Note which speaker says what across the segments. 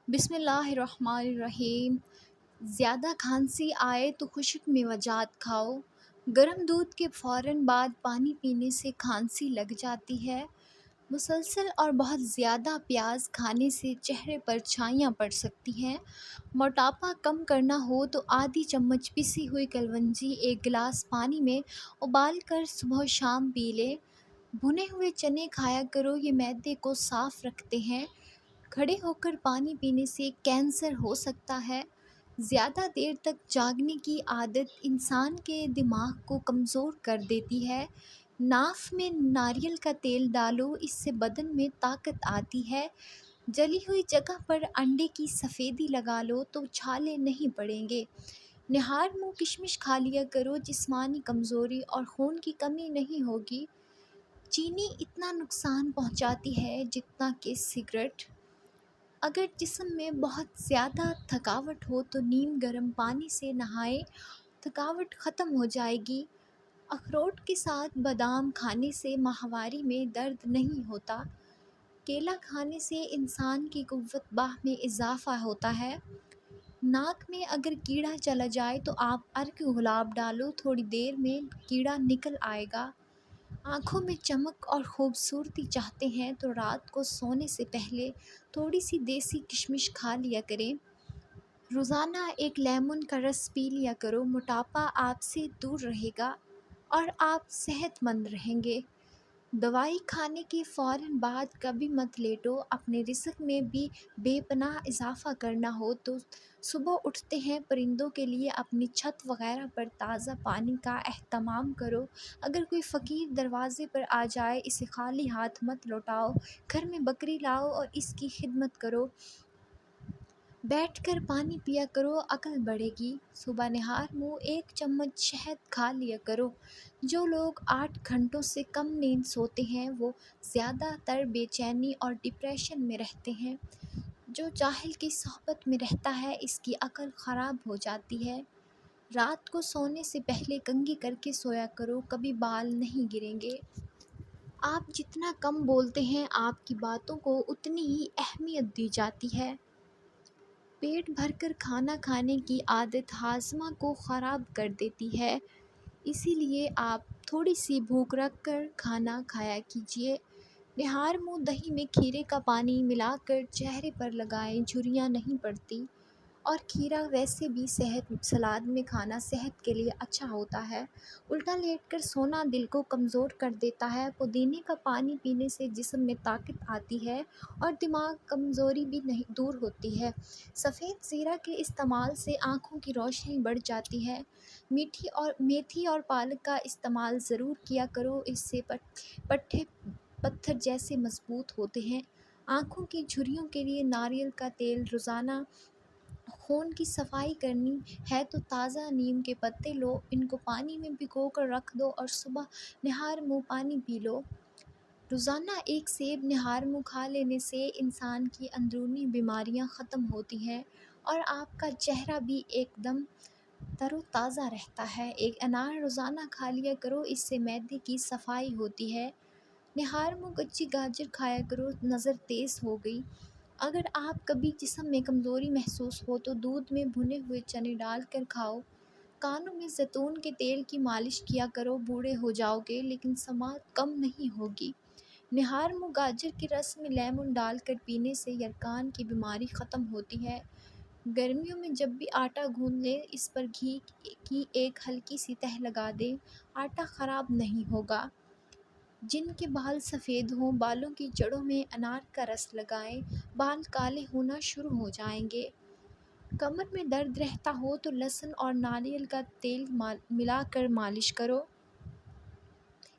Speaker 1: بسم اللہ الرحمن الرحیم۔ زیادہ کھانسی آئے تو خشک میوجات کھاؤ۔ گرم دودھ کے فوراً بعد پانی پینے سے کھانسی لگ جاتی ہے۔ مسلسل اور بہت زیادہ پیاز کھانے سے چہرے پر چھائیاں پڑ سکتی ہیں۔ موٹاپا کم کرنا ہو تو آدھی چمچ پسی ہوئی کلونجی ایک گلاس پانی میں ابال کر صبح و شام پی لے۔ بھنے ہوئے چنے کھایا کرو، یہ معدے کو صاف رکھتے ہیں۔ کھڑے ہو کر پانی پینے سے کینسر ہو سکتا ہے۔ زیادہ دیر تک جاگنے کی عادت انسان کے دماغ کو کمزور کر دیتی ہے۔ ناف میں ناریل کا تیل ڈالو، اس سے بدن میں طاقت آتی ہے۔ جلی ہوئی جگہ پر انڈے کی سفیدی لگا لو تو چھالے نہیں پڑیں گے۔ نہار منہ کشمش کھا لیا کرو، جسمانی کمزوری اور خون کی کمی نہیں ہوگی۔ چینی اتنا نقصان پہنچاتی ہے جتنا کہ سگریٹ۔ اگر جسم میں بہت زیادہ تھکاوٹ ہو تو نیم گرم پانی سے نہائیں، تھکاوٹ ختم ہو جائے گی۔ اخروٹ کے ساتھ بادام کھانے سے ماہواری میں درد نہیں ہوتا۔ کیلا کھانے سے انسان کی قوت باہ میں اضافہ ہوتا ہے۔ ناک میں اگر کیڑا چلا جائے تو آپ عرق گلاب ڈالو، تھوڑی دیر میں کیڑا نکل آئے گا۔ آنکھوں میں چمک اور خوبصورتی چاہتے ہیں تو رات کو سونے سے پہلے تھوڑی سی دیسی کشمش کھا لیا کریں۔ روزانہ ایک لیمن کا رس پی لیا کرو، موٹاپا آپ سے دور رہے گا اور آپ صحت مند رہیں گے۔ دوائی کھانے کے فوراً بعد کبھی مت لیٹو۔ اپنے رزق میں بھی بے پناہ اضافہ کرنا ہو تو صبح اٹھتے ہیں پرندوں کے لیے اپنی چھت وغیرہ پر تازہ پانی کا اہتمام کرو۔ اگر کوئی فقیر دروازے پر آ جائے، اسے خالی ہاتھ مت لوٹاؤ، گھر میں بکری لاؤ اور اس کی خدمت کرو۔ بیٹھ کر پانی پیا کرو، عقل بڑھے گی۔ صبح نہار منہ ایک چمچ شہد کھا لیا کرو۔ جو لوگ 8 گھنٹوں سے کم نیند سوتے ہیں وہ زیادہ تر بے چینی اور ڈپریشن میں رہتے ہیں۔ جو جاہل کی صحبت میں رہتا ہے اس کی عقل خراب ہو جاتی ہے۔ رات کو سونے سے پہلے کنگھی کر کے سویا کرو، کبھی بال نہیں گریں گے۔ آپ جتنا کم بولتے ہیں آپ کی باتوں کو اتنی ہی اہمیت دی جاتی ہے۔ پیٹ بھر کر کھانا کھانے کی عادت ہاضمہ کو خراب کر دیتی ہے، اسی لیے آپ تھوڑی سی بھوک رکھ کر کھانا کھایا کیجیے۔ نہار منہ دہی میں کھیرے کا پانی ملا کر چہرے پر لگائیں، جھریاں نہیں پڑتی۔ اور کھیرا ویسے بھی سلاد میں کھانا صحت کے لیے اچھا ہوتا ہے۔ الٹا لیٹ کر سونا دل کو کمزور کر دیتا ہے۔ پودینے کا پانی پینے سے جسم میں طاقت آتی ہے اور دماغ کمزوری بھی دور ہوتی ہے۔ سفید زیرہ کے استعمال سے آنکھوں کی روشنی بڑھ جاتی ہے۔ میتھی اور پالک کا استعمال ضرور کیا کرو، اس سے پٹھے پتھر جیسے مضبوط ہوتے ہیں۔ آنکھوں کی جھریوں کے لیے ناریل کا تیل روزانہ۔ خون کی صفائی کرنی ہے تو تازہ نیم کے پتے لو، ان کو پانی میں بھگو کر رکھ دو اور صبح نہار منہ پانی پی لو۔ روزانہ ایک سیب نہار منہ کھا لینے سے انسان کی اندرونی بیماریاں ختم ہوتی ہیں اور آپ کا چہرہ بھی ایک دم تر و تازہ رہتا ہے۔ ایک انار روزانہ کھا لیا کرو، اس سے معدے کی صفائی ہوتی ہے۔ نہار منہ کچی گاجر کھایا کرو، نظر تیز ہو گئی۔ اگر آپ کبھی جسم میں کمزوری محسوس ہو تو دودھ میں بھنے ہوئے چنے ڈال کر کھاؤ۔ کانوں میں زیتون کے تیل کی مالش کیا کرو، بوڑھے ہو جاؤ گے لیکن سماعت کم نہیں ہوگی۔ نہار منہ گاجر کے رس میں لیمن ڈال کر پینے سے یرقان کی بیماری ختم ہوتی ہے۔ گرمیوں میں جب بھی آٹا گوندھ لیں، اس پر گھی کی ایک ہلکی سی تہہ لگا دیں، آٹا خراب نہیں ہوگا۔ جن کے بال سفید ہوں، بالوں کی جڑوں میں انار کا رس لگائیں، بال کالے ہونا شروع ہو جائیں گے۔ کمر میں درد رہتا ہو تو لہسن اور ناریل کا تیل ملا کر مالش کرو۔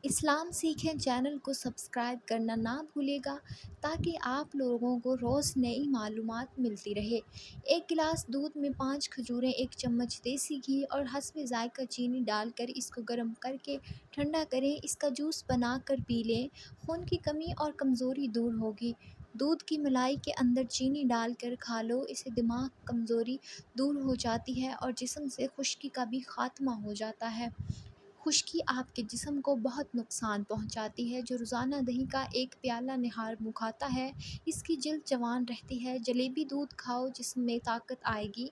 Speaker 1: اسلام سیکھیں چینل کو سبسکرائب کرنا نہ بھولے گا تاکہ آپ لوگوں کو روز نئی معلومات ملتی رہے۔ ایک گلاس دودھ میں 5 کھجوریں، 1 چمچ دیسی گھی اور حسب ذائقہ چینی ڈال کر اس کو گرم کر کے ٹھنڈا کریں، اس کا جوس بنا کر پی لیں، خون کی کمی اور کمزوری دور ہوگی۔ دودھ کی ملائی کے اندر چینی ڈال کر کھا لو، اس سے دماغ کمزوری دور ہو جاتی ہے اور جسم سے خشکی کا بھی خاتمہ ہو جاتا ہے۔ خشکی آپ کے جسم کو بہت نقصان پہنچاتی ہے۔ جو روزانہ دہی کا ایک پیالہ نہار منہ کھاتا ہے، اس کی جلد جوان رہتی ہے۔ جلیبی دودھ کھاؤ، جسم میں طاقت آئے گی۔